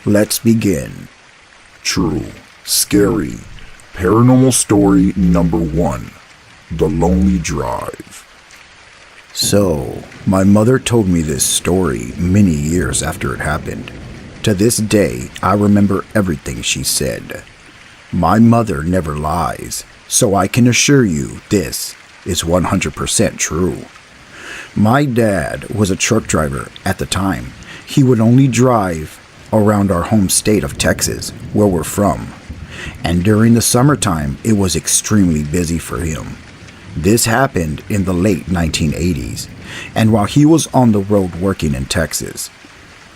Let's begin. True, scary, paranormal story number 1, The Lonely Drive. So, my mother told me this story many years after it happened. To this day, I remember everything she said. My mother never lies, so I can assure you this is 100% true. My dad was a truck driver at the time. He would only drive around our home state of Texas, where we're from. And during the summertime, it was extremely busy for him. This happened in the late 1980s, and while he was on the road working in Texas,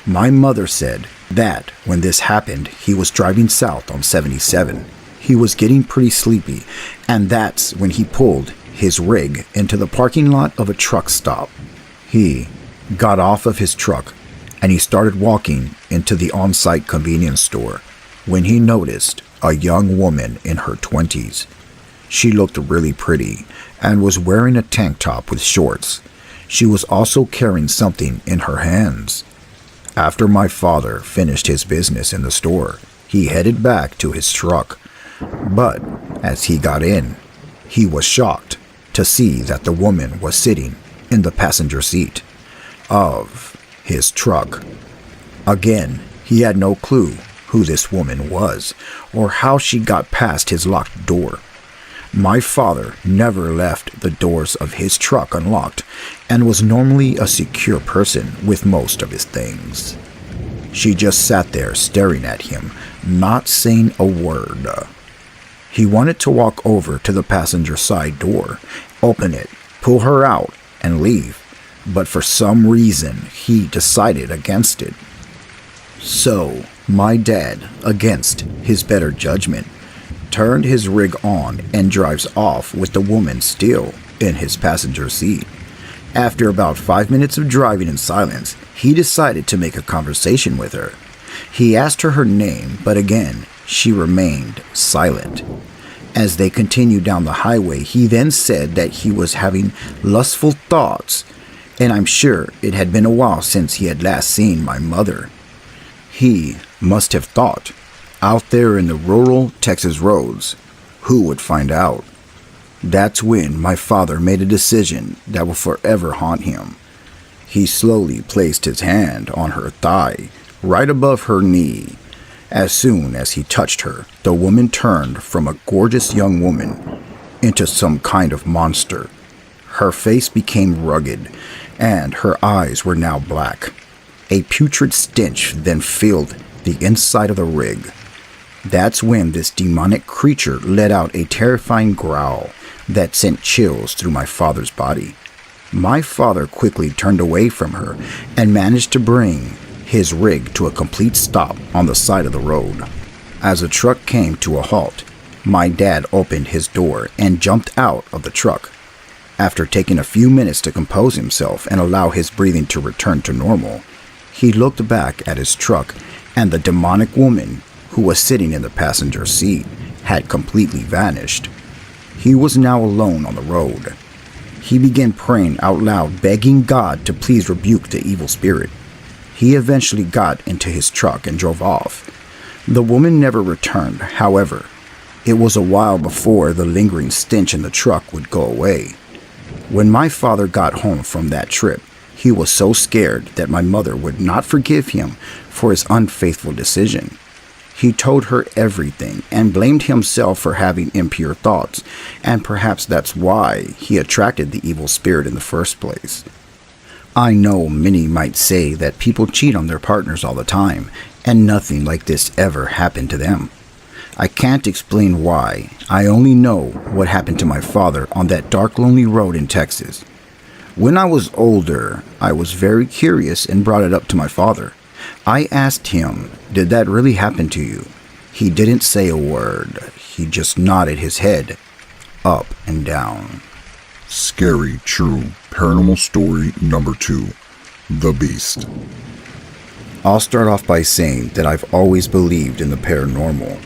my mother said that when this happened, he was driving south on 77. He was getting pretty sleepy, and that's when he pulled his rig into the parking lot of a truck stop. He got off of his truck and he started walking into the on-site convenience store when he noticed a young woman in her 20s. She looked really pretty and was wearing a tank top with shorts. She was also carrying something in her hands. After my father finished his business in the store, he headed back to his truck. But as he got in, he was shocked to see that the woman was sitting in the passenger seat of his truck. Again, he had no clue who this woman was or how she got past his locked door. My father never left the doors of his truck unlocked and was normally a secure person with most of his things. She just sat there staring at him, not saying a word. He wanted to walk over to the passenger side door, open it, pull her out, and leave, but for some reason he decided against it. So, my dad, against his better judgment, turned his rig on and drives off with the woman still in his passenger seat. After about 5 minutes of driving in silence, he decided to make a conversation with her. He asked her name, but again, she remained silent. As they continued down the highway, he then said that he was having lustful thoughts, and I'm sure it had been a while since he had last seen my mother. He must have thought, out there in the rural Texas roads, who would find out? That's when my father made a decision that will forever haunt him. He slowly placed his hand on her thigh, right above her knee. As soon as he touched her, the woman turned from a gorgeous young woman into some kind of monster. Her face became rugged, and her eyes were now black. A putrid stench then filled the inside of the rig. That's when this demonic creature let out a terrifying growl that sent chills through my father's body. My father quickly turned away from her and managed to bring his rig to a complete stop on the side of the road. As the truck came to a halt, my dad opened his door and jumped out of the truck. After taking a few minutes to compose himself and allow his breathing to return to normal, he looked back at his truck, and the demonic woman who was sitting in the passenger seat had completely vanished. He was now alone on the road. He began praying out loud, begging God to please rebuke the evil spirit. He eventually got into his truck and drove off. The woman never returned, however. It was a while before the lingering stench in the truck would go away. When my father got home from that trip, he was so scared that my mother would not forgive him for his unfaithful decision. He told her everything and blamed himself for having impure thoughts, and perhaps that's why he attracted the evil spirit in the first place. I know many might say that people cheat on their partners all the time, and nothing like this ever happened to them. I can't explain why. I only know what happened to my father on that dark, lonely road in Texas. When I was older, I was very curious and brought it up to my father. I asked him, "Did that really happen to you?" He didn't say a word. He just nodded his head up and down. Scary, true, paranormal story number 2, The Beast. I'll start off by saying that I've always believed in the paranormal.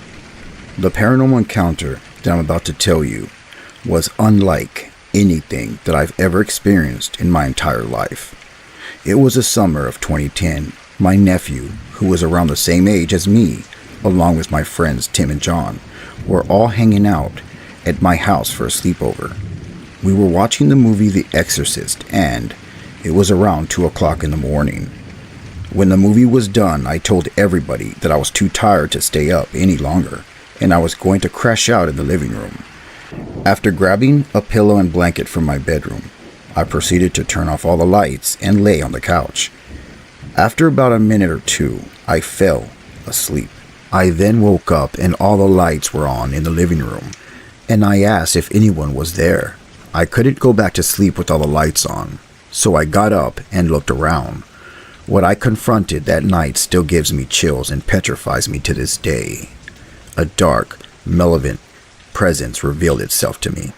The paranormal encounter that I'm about to tell you was unlike anything that I've ever experienced in my entire life. It was the summer of 2010, My nephew, who was around the same age as me, along with my friends Tim and John, were all hanging out at my house for a sleepover. We were watching the movie The Exorcist, and it was around 2 o'clock in the morning. When the movie was done, I told everybody that I was too tired to stay up any longer, and I was going to crash out in the living room. After grabbing a pillow and blanket from my bedroom, I proceeded to turn off all the lights and lay on the couch. After about a minute or two, I fell asleep. I then woke up and all the lights were on in the living room, and I asked if anyone was there. I couldn't go back to sleep with all the lights on, so I got up and looked around. What I confronted that night still gives me chills and petrifies me to this day. A dark, malevolent presence revealed itself to me.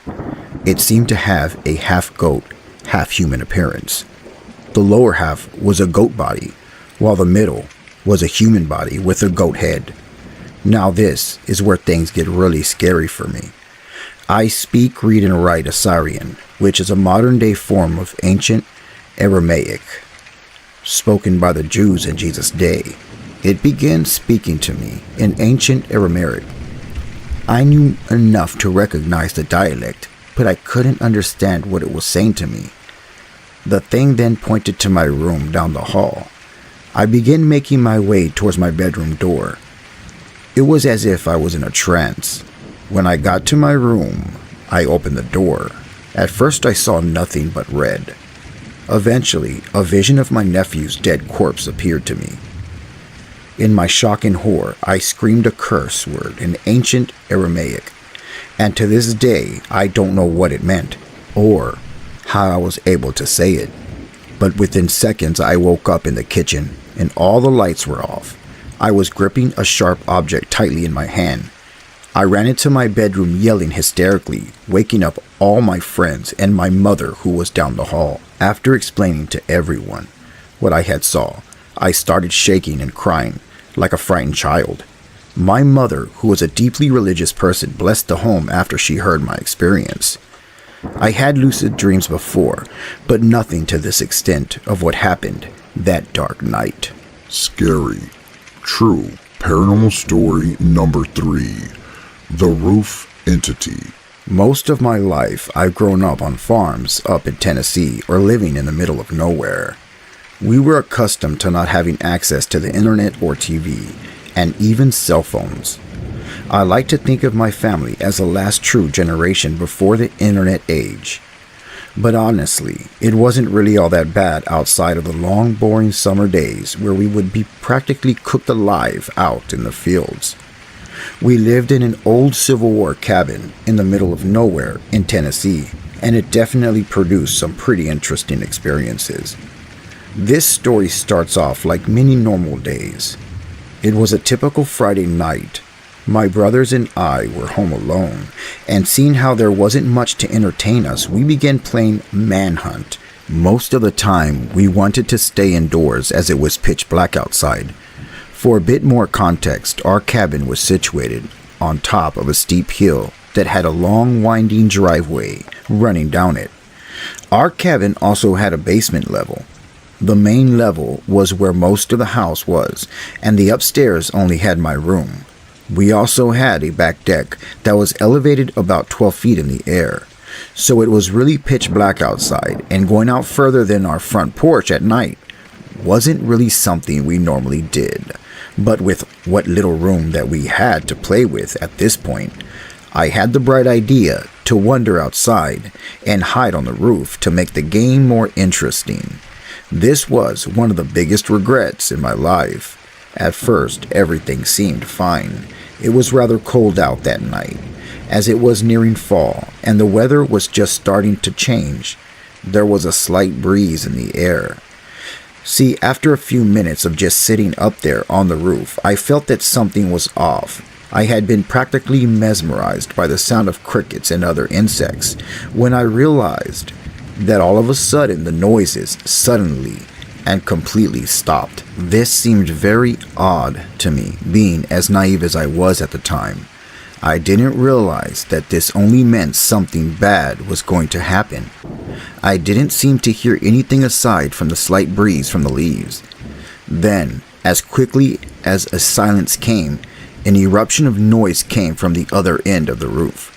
It seemed to have a half-goat, half-human appearance. The lower half was a goat body, while the middle was a human body with a goat head. Now this is where things get really scary for me. I speak, read, and write Assyrian, which is a modern-day form of ancient Aramaic, spoken by the Jews in Jesus' day. It began speaking to me in ancient Aramaic. I knew enough to recognize the dialect, but I couldn't understand what it was saying to me. The thing then pointed to my room down the hall. I began making my way towards my bedroom door. It was as if I was in a trance. When I got to my room, I opened the door. At first I saw nothing but red. Eventually, a vision of my nephew's dead corpse appeared to me. In my shock and horror, I screamed a curse word in ancient Aramaic, and to this day, I don't know what it meant, or how I was able to say it. But within seconds, I woke up in the kitchen, and all the lights were off. I was gripping a sharp object tightly in my hand. I ran into my bedroom yelling hysterically, waking up all my friends and my mother who was down the hall. After explaining to everyone what I had saw, I started shaking and crying like a frightened child. My mother, who was a deeply religious person, blessed the home after she heard my experience. I had lucid dreams before, but nothing to this extent of what happened that dark night. Scary, true, paranormal story number 3. The Roof Entity. Most of my life, I've grown up on farms up in Tennessee or living in the middle of nowhere. We were accustomed to not having access to the internet or TV, and even cell phones. I like to think of my family as the last true generation before the internet age. But honestly, it wasn't really all that bad outside of the long, boring summer days where we would be practically cooked alive out in the fields. We lived in an old Civil War cabin in the middle of nowhere in Tennessee, and it definitely produced some pretty interesting experiences. This story starts off like many normal days. It was a typical Friday night. My brothers and I were home alone, and seeing how there wasn't much to entertain us, we began playing Manhunt. Most of the time, we wanted to stay indoors as it was pitch black outside. For a bit more context, our cabin was situated on top of a steep hill that had a long winding driveway running down it. Our cabin also had a basement level. The main level was where most of the house was, and the upstairs only had my room. We also had a back deck that was elevated about 12 feet in the air, so it was really pitch black outside, and going out further than our front porch at night wasn't really something we normally did. But with what little room that we had to play with at this point, I had the bright idea to wander outside and hide on the roof to make the game more interesting. This was one of the biggest regrets in my life. At first, everything seemed fine. It was rather cold out that night, as it was nearing fall, and the weather was just starting to change. There was a slight breeze in the air. See, after a few minutes of just sitting up there on the roof, I felt that something was off. I had been practically mesmerized by the sound of crickets and other insects when I realized that all of a sudden the noises suddenly and completely stopped. This seemed very odd to me, being as naive as I was at the time. I didn't realize that this only meant something bad was going to happen. I didn't seem to hear anything aside from the slight breeze from the leaves. Then, as quickly as a silence came, an eruption of noise came from the other end of the roof.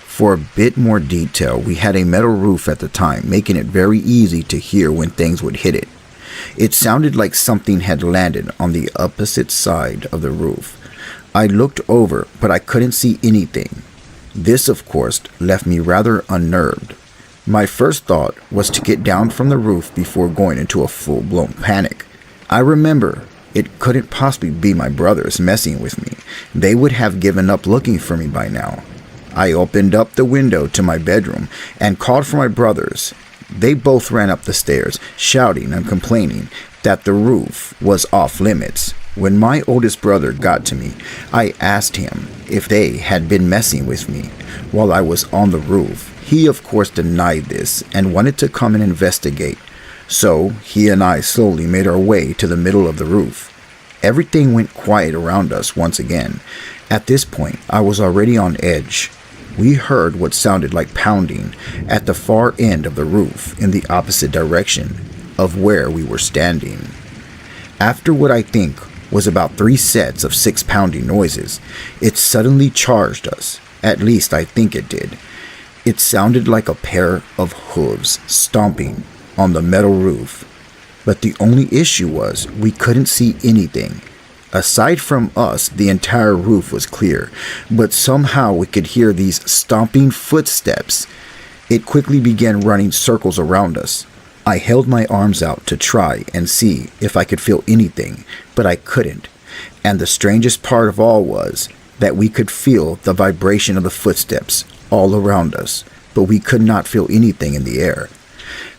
For a bit more detail, we had a metal roof at the time, making it very easy to hear when things would hit it. It sounded like something had landed on the opposite side of the roof. I looked over, but I couldn't see anything. This, of course, left me rather unnerved. My first thought was to get down from the roof before going into a full-blown panic. I remember it couldn't possibly be my brothers messing with me. They would have given up looking for me by now. I opened up the window to my bedroom and called for my brothers. They both ran up the stairs, shouting and complaining that the roof was off limits. When my oldest brother got to me, I asked him if they had been messing with me while I was on the roof. He, of course, denied this and wanted to come and investigate. So he and I slowly made our way to the middle of the roof. Everything went quiet around us once again. At this point, I was already on edge. We heard what sounded like pounding at the far end of the roof in the opposite direction of where we were standing. After what I think was about 3 sets of 6 pounding noises, it suddenly charged us. At least I think it did. It sounded like a pair of hooves stomping on the metal roof. But the only issue was we couldn't see anything. Aside from us, the entire roof was clear, but somehow we could hear these stomping footsteps. It quickly began running circles around us. I held my arms out to try and see if I could feel anything, but I couldn't. And the strangest part of all was that we could feel the vibration of the footsteps all around us, but we could not feel anything in the air.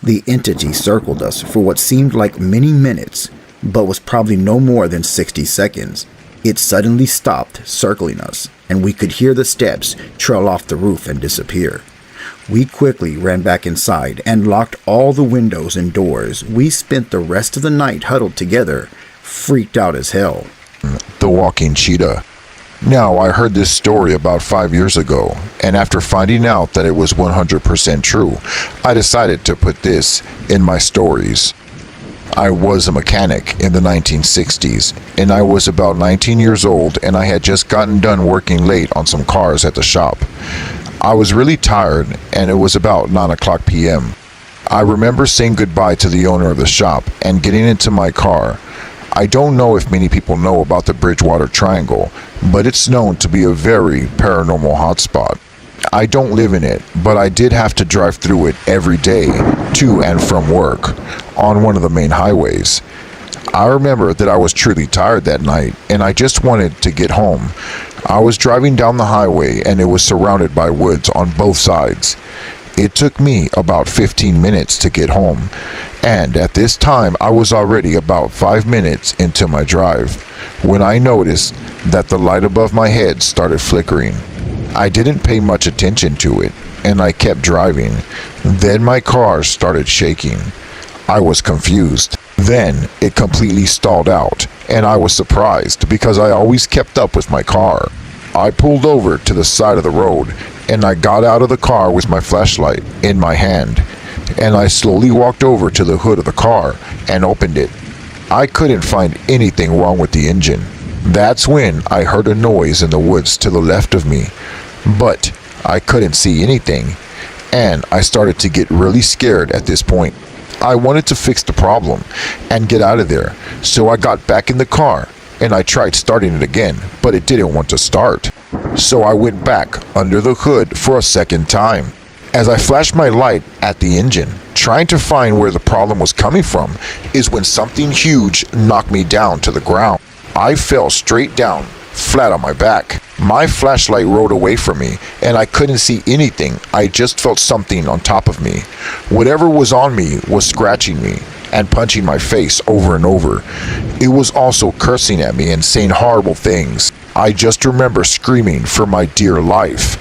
The entity circled us for what seemed like many minutes, but was probably no more than 60 seconds. It suddenly stopped circling us, and we could hear the steps trail off the roof and disappear. We quickly ran back inside and locked all the windows and doors. We spent the rest of the night huddled together, freaked out as hell. The walking cheetah. Now, I heard this story about 5 years ago, and after finding out that it was 100% true, I decided to put this in my stories. I was a mechanic in the 1960s, and I was about 19 years old, and I had just gotten done working late on some cars at the shop. I was really tired, and it was about 9 o'clock p.m. I remember saying goodbye to the owner of the shop and getting into my car. I don't know if many people know about the Bridgewater Triangle, but it's known to be a very paranormal hotspot. I don't live in it, but I did have to drive through it every day to and from work on one of the main highways. I remember that I was truly tired that night and I just wanted to get home. I was driving down the highway and it was surrounded by woods on both sides. It took me about 15 minutes to get home, and at this time I was already about 5 minutes into my drive when I noticed that the light above my head started flickering. I didn't pay much attention to it, and I kept driving. Then my car started shaking. I was confused. Then it completely stalled out, and I was surprised because I always kept up with my car. I pulled over to the side of the road, and I got out of the car with my flashlight in my hand, and I slowly walked over to the hood of the car and opened it. I couldn't find anything wrong with the engine. That's when I heard a noise in the woods to the left of me, but I couldn't see anything, and I started to get really scared at this point. I wanted to fix the problem and get out of there, so I got back in the car and I tried starting it again, but it didn't want to start. So I went back under the hood for a second time. As I flashed my light at the engine, trying to find where the problem was coming from, is when something huge knocked me down to the ground. I fell straight down, flat on my back. My flashlight rolled away from me, and I couldn't see anything. I just felt something on top of me. Whatever was on me was scratching me and punching my face over and over. It was also cursing at me and saying horrible things. I just remember screaming for my dear life.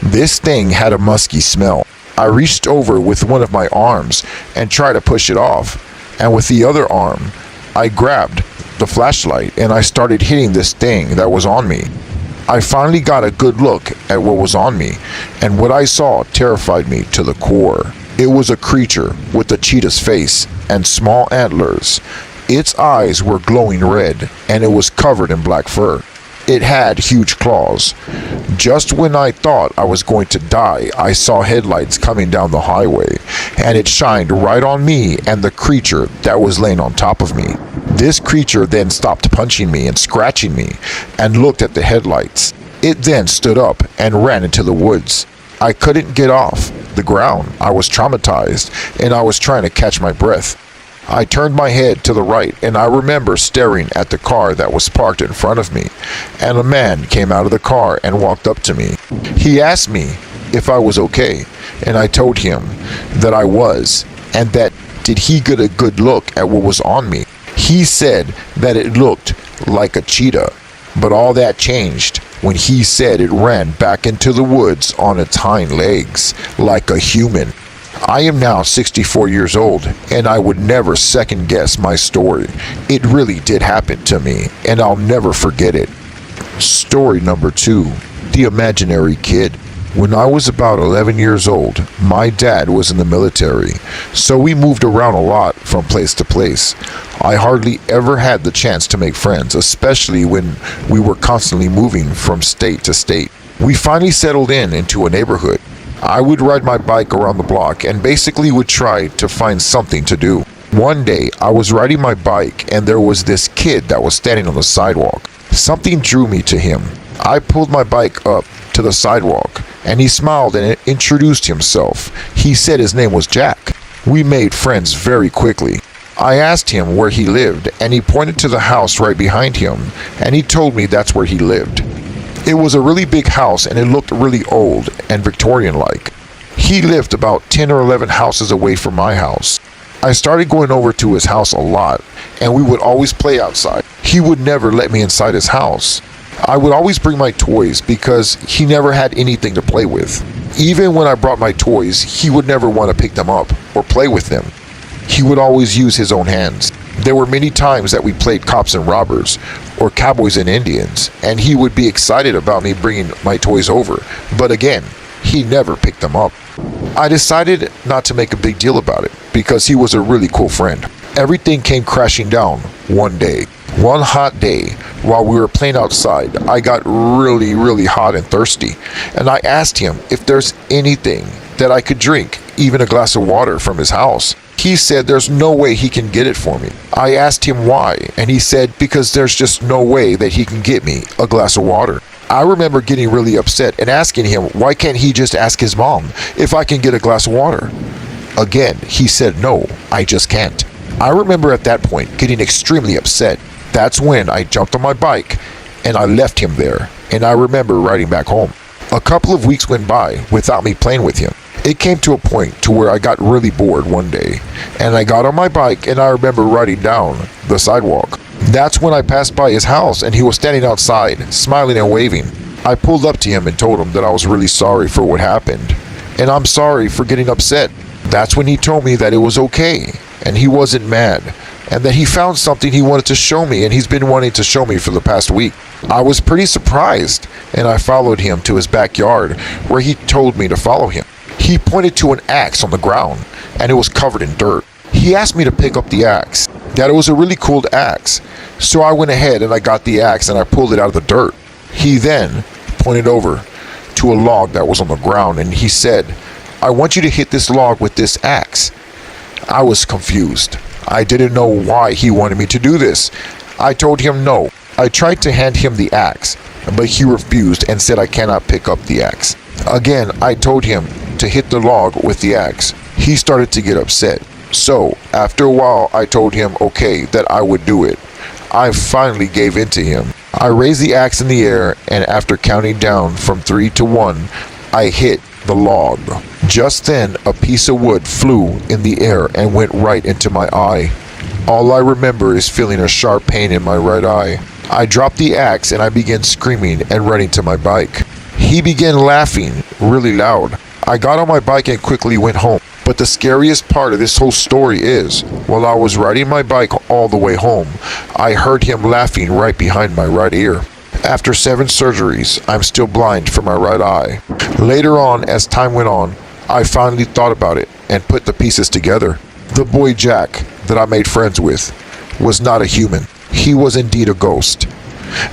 This thing had a musky smell. I reached over with one of my arms and tried to push it off, and with the other arm, I grabbed the flashlight and I started hitting this thing that was on me. I finally got a good look at what was on me, and what I saw terrified me to the core. It was a creature with a cheetah's face and small antlers. Its eyes were glowing red, and it was covered in black fur. It had huge claws. Just when I thought I was going to die, I saw headlights coming down the highway, and it shined right on me and the creature that was laying on top of me. This creature then stopped punching me and scratching me, and looked at the headlights. It then stood up and ran into the woods. I couldn't get off the ground. I was traumatized, and I was trying to catch my breath. I turned my head to the right, and I remember staring at the car that was parked in front of me, and a man came out of the car and walked up to me. He asked me if I was okay, and I told him that I was, and that did he get a good look at what was on me. He said that it looked like a cheetah, but all that changed when he said it ran back into the woods on its hind legs like a human. I am now 64 years old, and I would never second guess my story. It really did happen to me, and I'll never forget it. Story number 2, The Imaginary Kid. When I was about 11 years old, my dad was in the military, so we moved around a lot from place to place. I hardly ever had the chance to make friends, especially when we were constantly moving from state to state. We finally settled into a neighborhood. I would ride my bike around the block and basically would try to find something to do. One day, I was riding my bike and there was this kid that was standing on the sidewalk. Something drew me to him. I pulled my bike up to the sidewalk and he smiled and introduced himself. He said his name was Jack. We made friends very quickly. I asked him where he lived and he pointed to the house right behind him and he told me that's where he lived. It was a really big house and it looked really old and Victorian-like. He lived about 10 or 11 houses away from my house. I started going over to his house a lot and we would always play outside. He would never let me inside his house. I would always bring my toys because he never had anything to play with. Even when I brought my toys, he would never want to pick them up or play with them. He would always use his own hands. There were many times that we played cops and robbers or cowboys and Indians, and he would be excited about me bringing my toys over, but again, he never picked them up. I decided not to make a big deal about it because he was a really cool friend. Everything came crashing down one day. One hot day, while we were playing outside, I got really hot and thirsty, and I asked him if there's anything that I could drink, even a glass of water from his house. He said there's no way he can get it for me. I asked him why, and he said because there's just no way that he can get me a glass of water. I remember getting really upset and asking him why can't he just ask his mom if I can get a glass of water. Again, he said no, I just can't. I remember at that point getting extremely upset. That's when I jumped on my bike and I left him there, and I remember riding back home. A couple of weeks went by without me playing with him. It came to a point to where I got really bored one day, and I got on my bike and I remember riding down the sidewalk. That's when I passed by his house and he was standing outside, smiling and waving. I pulled up to him and told him that I was really sorry for what happened, and I'm sorry for getting upset. That's when he told me that it was okay, and he wasn't mad, and that he found something he wanted to show me, and he's been wanting to show me for the past week. I was pretty surprised, and I followed him to his backyard, where he told me to follow him. He pointed to an axe on the ground, and it was covered in dirt. He asked me to pick up the axe, that it was a really cool axe. So I went ahead and I got the axe and I pulled it out of the dirt. He then pointed over to a log that was on the ground, and he said, I want you to hit this log with this axe. I was confused. I didn't know why he wanted me to do this. I told him no. I tried to hand him the axe, but he refused and said I cannot pick up the axe. Again, I told him to hit the log with the axe. He started to get upset. So, after a while, I told him okay, that I would do it. I finally gave in to him. I raised the axe in the air, and after counting down from 3 to 1, I hit the log. Just then, a piece of wood flew in the air and went right into my eye. All I remember is feeling a sharp pain in my right eye. I dropped the axe and I began screaming and running to my bike. He began laughing really loud. I got on my bike and quickly went home. But the scariest part of this whole story is, while I was riding my bike all the way home, I heard him laughing right behind my right ear. After 7 surgeries, I'm still blind for my right eye. Later on, as time went on, I finally thought about it and put the pieces together. The boy Jack that I made friends with was not a human. He was indeed a ghost.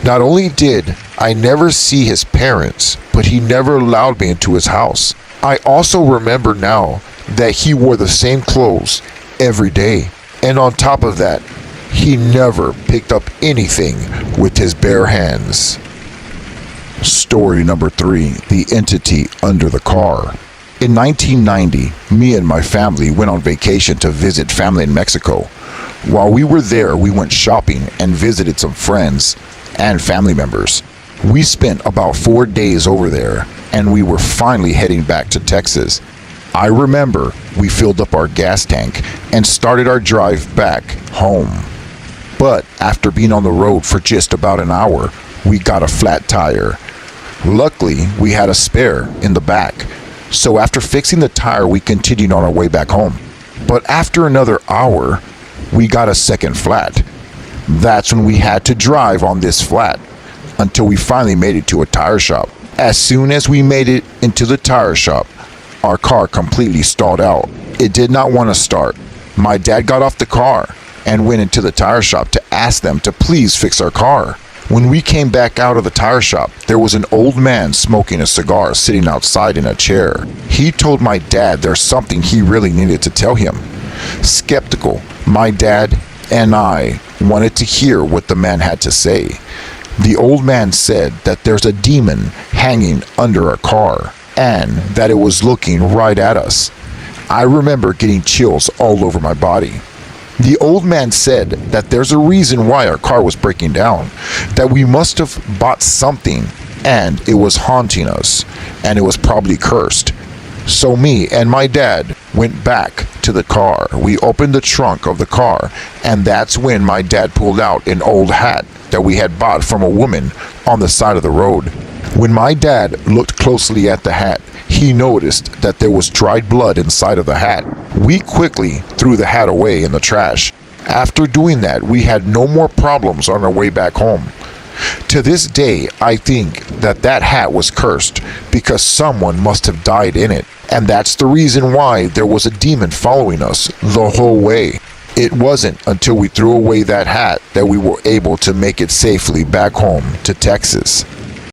Not only did I never see his parents, but he never allowed me into his house. I also remember now that he wore the same clothes every day. And on top of that, he never picked up anything with his bare hands. Story number 3, the entity under the car. In 1990, me and my family went on vacation to visit family in Mexico. While we were there, we went shopping and visited some friends and family members. We spent about 4 days over there, and we were finally heading back to Texas. I remember we filled up our gas tank and started our drive back home. But after being on the road for just about an hour, we got a flat tire. Luckily, we had a spare in the back. So after fixing the tire, we continued on our way back home. But after another hour, we got a second flat. That's when we had to drive on this flat until we finally made it to a tire shop. As soon as we made it into the tire shop, our car completely stalled out. It did not want to start. My dad got off the car and went into the tire shop to ask them to please fix our car. When we came back out of the tire shop, there was an old man smoking a cigar sitting outside in a chair. He told my dad there's something he really needed to tell him. Skeptical, my dad and I wanted to hear what the man had to say. The old man said that there's a demon hanging under our car and that it was looking right at us. I remember getting chills all over my body. The old man said that there's a reason why our car was breaking down, that we must have bought something and it was haunting us, and it was probably cursed. So me and my dad went back to the car. We opened the trunk of the car, and that's when my dad pulled out an old hat that we had bought from a woman on the side of the road. When my dad looked closely at the hat, he noticed that there was dried blood inside of the hat. We quickly threw the hat away in the trash. After doing that, we had no more problems on our way back home. To this day, I think that that hat was cursed because someone must have died in it. And that's the reason why there was a demon following us the whole way. It wasn't until we threw away that hat that we were able to make it safely back home to Texas.